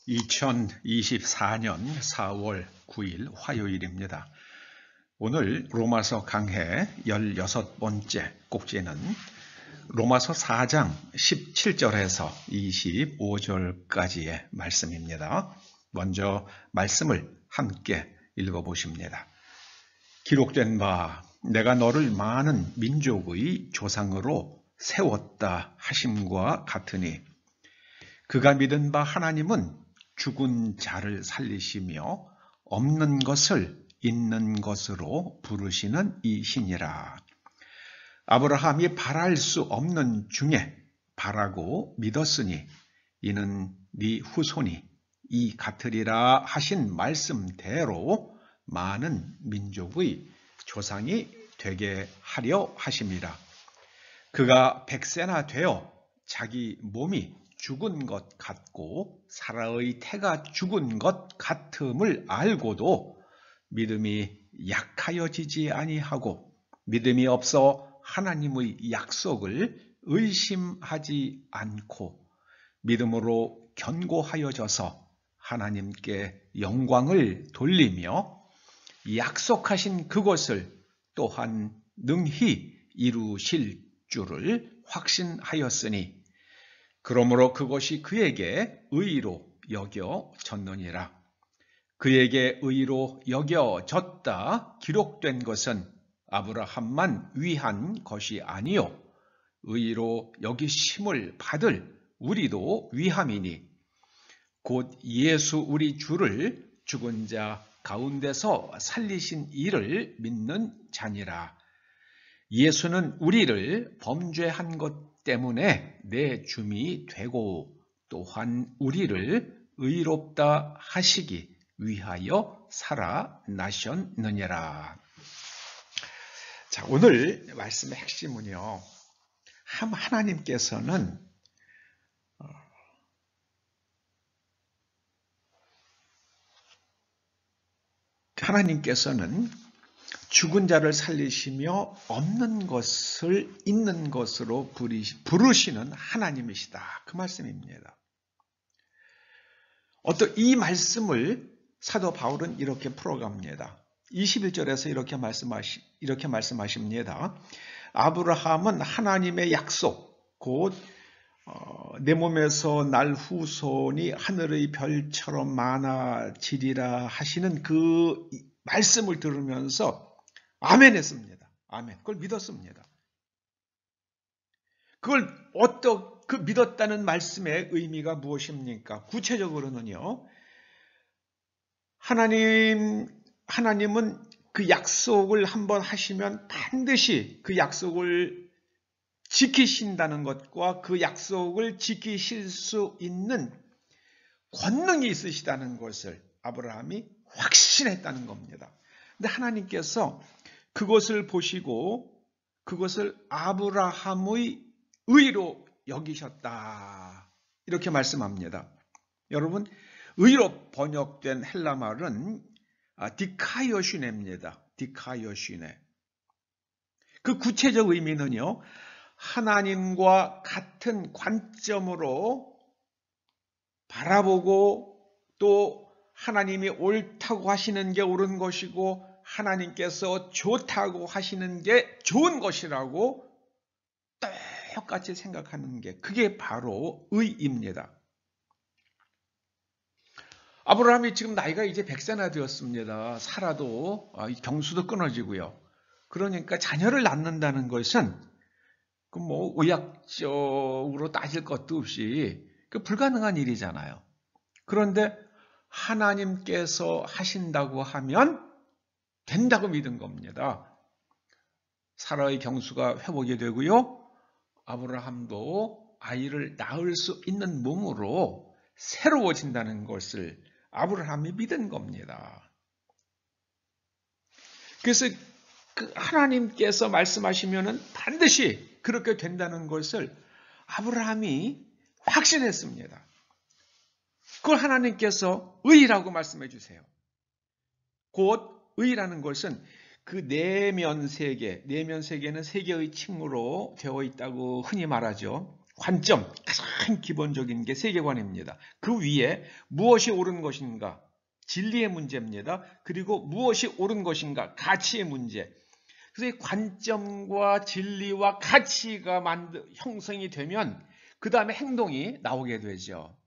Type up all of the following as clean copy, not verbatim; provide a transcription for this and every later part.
2024년 4월 9일 화요일입니다. 오늘 로마서 강해 16번째 꼭지는 로마서 4장 17절에서 25절까지의 말씀입니다. 먼저 말씀을 함께 읽어보십니다. 기록된 바 내가 너를 많은 민족의 조상으로 세웠다 하심과 같으니 그가 믿은 바 하나님은 죽은 자를 살리시며 없는 것을 있는 것으로 부르시는 이시니라. 아브라함이 바랄 수 없는 중에 바라고 믿었으니 이는 네 후손이 이 같으리라 하신 말씀대로 많은 민족의 조상이 되게 하려 하심이라. 그가 100세나 되어 자기 몸이 죽은 것 같고 사라의 태가 죽은 것 같음을 알고도 믿음이 약하여지지 아니하고 믿음이 없어 하나님의 약속을 의심하지 않고 믿음으로 견고하여져서 하나님께 영광을 돌리며 약속하신 그것을 또한 능히 이루실 줄을 확신하였으니 그러므로 그것이 그에게 의로 여겨졌느니라. 그에게 의로 여겨졌다 기록된 것은 아브라함만 위한 것이 아니요 의로 여기심을 받을 우리도 위함이니 곧 예수 우리 주를 죽은 자 가운데서 살리신 이를 믿는 자니라. 예수는 우리를 범죄한 것 때문에 내 줌이 되고 또한 우리를 의롭다 하시기 위하여 살아나셨느니라. 자, 오늘 말씀의 핵심은요. 하나님께서는 죽은 자를 살리시며 없는 것을 있는 것으로 부르시는 하나님이시다. 그 말씀입니다. 이 말씀을 사도 바울은 이렇게 풀어갑니다. 21절에서 이렇게 말씀하십니다. 아브라함은 하나님의 약속, 곧 내 몸에서 날 후손이 하늘의 별처럼 많아지리라 하시는 그 말씀을 들으면서 아멘 했습니다. 아멘. 그걸 믿었습니다. 그 믿었다는 말씀의 의미가 무엇입니까? 구체적으로는요, 하나님은 그 약속을 한번 하시면 반드시 그 약속을 지키신다는 것과 그 약속을 지키실 수 있는 권능이 있으시다는 것을 아브라함이 확신했다는 겁니다. 근데 하나님께서 그것을 보시고 그것을 아브라함의 의로 여기셨다. 이렇게 말씀합니다. 여러분, 의로 번역된 헬라 말은 디카이오시네입니다. 디카이오시네. 그 구체적 의미는요. 하나님과 같은 관점으로 바라보고 또 하나님이 옳다고 하시는 게 옳은 것이고 하나님께서 좋다고 하시는 게 좋은 것이라고 똑같이 생각하는 게 그게 바로 의입니다. 아브라함이 지금 나이가 이제 100세나 되었습니다. 살아도 경수도 끊어지고요. 그러니까 자녀를 낳는다는 것은 의학적으로 따질 것도 없이 불가능한 일이잖아요. 그런데 하나님께서 하신다고 하면 된다고 믿은 겁니다. 사라의 경수가 회복이 되고요. 아브라함도 아이를 낳을 수 있는 몸으로 새로워진다는 것을 아브라함이 믿은 겁니다. 그래서 하나님께서 말씀하시면 반드시 그렇게 된다는 것을 아브라함이 확신했습니다. 그걸 하나님께서 의라고 말씀해 주세요. 곧 의라는 것은 그 내면 세계는 세계의 층으로 되어 있다고 흔히 말하죠. 관점, 가장 기본적인 게 세계관입니다. 그 위에 무엇이 옳은 것인가, 진리의 문제입니다. 그리고 무엇이 옳은 것인가, 가치의 문제. 그래서 이 관점과 진리와 가치가 형성이 되면 그 다음에 행동이 나오게 되죠.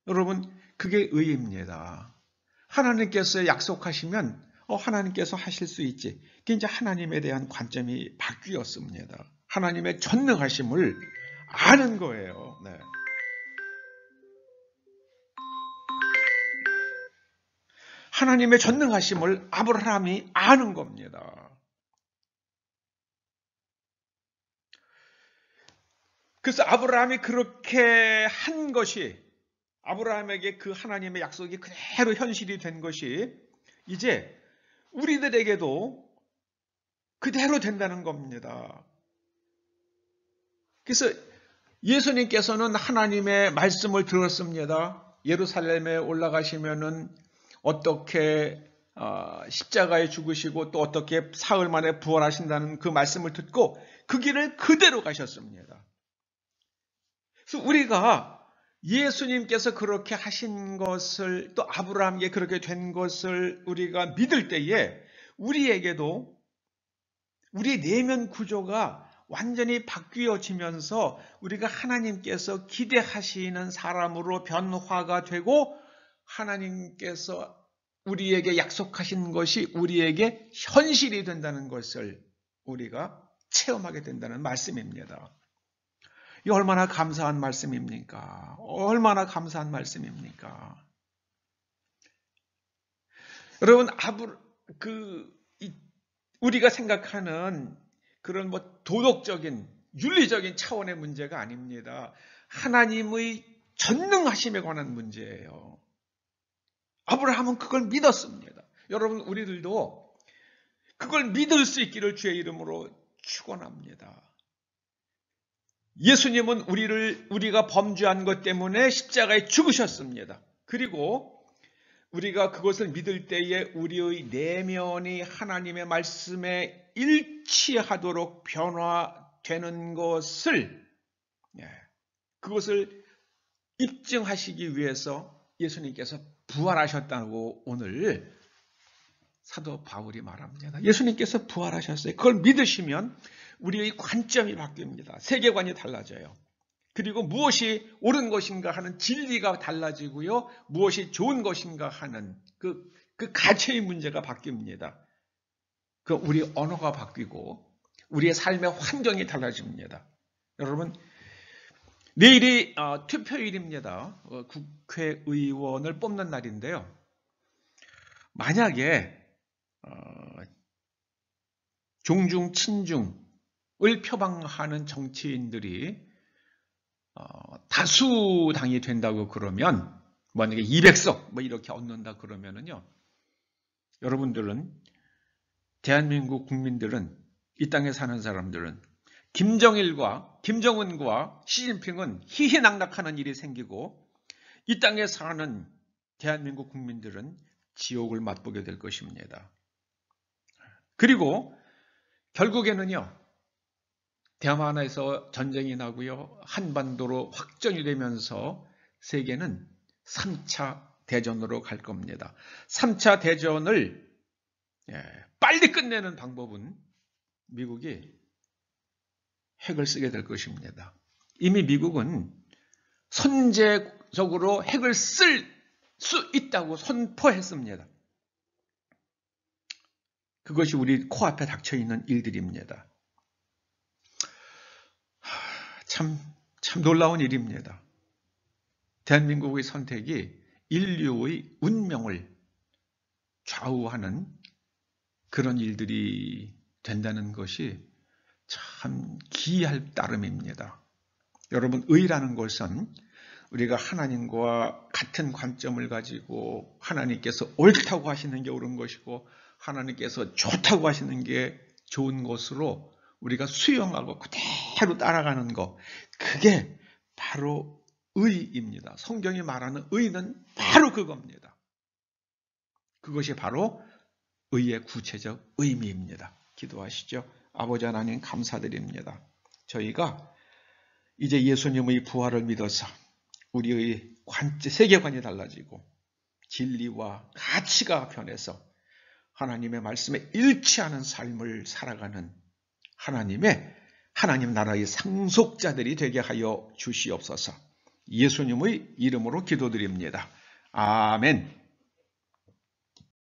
여러분, 그게 의입니다. 하나님께서 약속하시면 하나님께서 하실 수 있지. 그게 이제 하나님에 대한 관점이 바뀌었습니다. 하나님의 전능하심을 아는 거예요. 네. 하나님의 전능하심을 아브라함이 아는 겁니다. 그래서 아브라함이 그렇게 한 것이, 아브라함에게 그 하나님의 약속이 그대로 현실이 된 것이 이제 우리들에게도 그대로 된다는 겁니다. 그래서 예수님께서는 하나님의 말씀을 들었습니다. 예루살렘에 올라가시면은 어떻게 십자가에 죽으시고 또 어떻게 사흘 만에 부활하신다는 그 말씀을 듣고 그 길을 그대로 가셨습니다. 그래서 우리가 예수님께서 그렇게 하신 것을 또 아브라함에게 그렇게 된 것을 우리가 믿을 때에 우리에게도 우리 내면 구조가 완전히 바뀌어지면서 우리가 하나님께서 기대하시는 사람으로 변화가 되고 하나님께서 우리에게 약속하신 것이 우리에게 현실이 된다는 것을 우리가 체험하게 된다는 말씀입니다. 이 얼마나 감사한 말씀입니까? 얼마나 감사한 말씀입니까? 여러분, 우리가 생각하는 그런 도덕적인, 윤리적인 차원의 문제가 아닙니다. 하나님의 전능하심에 관한 문제예요. 아브라함은 그걸 믿었습니다. 여러분, 우리들도 그걸 믿을 수 있기를 주의 이름으로 축원합니다. 예수님은 우리가 범죄한 것 때문에 십자가에 죽으셨습니다. 그리고 우리가 그것을 믿을 때에 우리의 내면이 하나님의 말씀에 일치하도록 변화되는 것을, 그것을 입증하시기 위해서 예수님께서 부활하셨다고 오늘 사도 바울이 말합니다. 예수님께서 부활하셨어요. 그걸 믿으시면 우리의 관점이 바뀝니다. 세계관이 달라져요. 그리고 무엇이 옳은 것인가 하는 진리가 달라지고요. 무엇이 좋은 것인가 하는 그 가치의 문제가 바뀝니다. 우리 언어가 바뀌고 우리의 삶의 환경이 달라집니다. 여러분, 내일이 투표일입니다. 국회의원을 뽑는 날인데요. 만약에 종중, 친중을 표방하는 정치인들이 다수당이 된다고 그러면, 만약에 200석 이렇게 얻는다 그러면은요, 여러분들은, 대한민국 국민들은, 이 땅에 사는 사람들은 김정은과 시진핑은 희희낙낙하는 일이 생기고 이 땅에 사는 대한민국 국민들은 지옥을 맛보게 될 것입니다. 그리고 결국에는요, 대만에서 전쟁이 나고요, 한반도로 확전이 되면서 세계는 3차 대전으로 갈 겁니다. 3차 대전을 빨리 끝내는 방법은 미국이 핵을 쓰게 될 것입니다. 이미 미국은 선제적으로 핵을 쓸 수 있다고 선포했습니다. 그것이 우리 코앞에 닥쳐있는 일들입니다. 참 놀라운 일입니다. 대한민국의 선택이 인류의 운명을 좌우하는 그런 일들이 된다는 것이 참 기이할 따름입니다. 여러분, 의라는 것은 우리가 하나님과 같은 관점을 가지고 하나님께서 옳다고 하시는 게 옳은 것이고 하나님께서 좋다고 하시는 게 좋은 것으로 우리가 수용하고 그대로 따라가는 것, 그게 바로 의입니다. 성경이 말하는 의는 바로 그겁니다. 그것이 바로 의의 구체적 의미입니다. 기도하시죠. 아버지 하나님 감사드립니다. 저희가 이제 예수님의 부활을 믿어서 우리의 세계관이 달라지고 진리와 가치가 변해서 하나님의 말씀에 일치하는 삶을 살아가는 하나님 나라의 상속자들이 되게 하여 주시옵소서. 예수님의 이름으로 기도드립니다. 아멘.